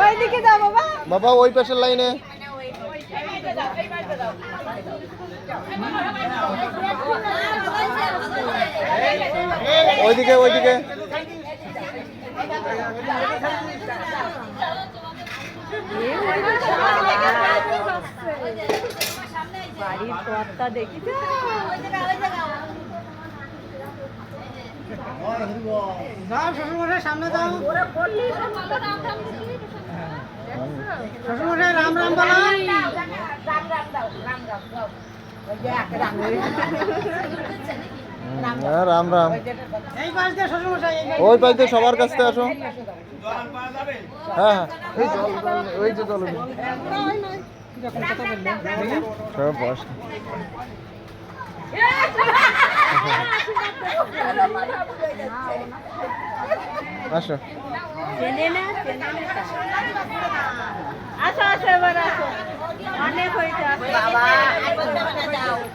ওইদিকে যাও বাবা। বাবা ওই পাশের লাইনে। ওইদিকে ওইদিকে। বাড়ির পথটা দেখি সামনে যাও। শ্বশুরমশাই রাম রাম বলো। রাম রাম। এই পাশ দিয়ে শ্বশুরমশাই, ওই পাশ দিয়ে সবার কাছ থেকে আসো। হ্যাঁ এই জল ওই যে জল সব বস। আসো।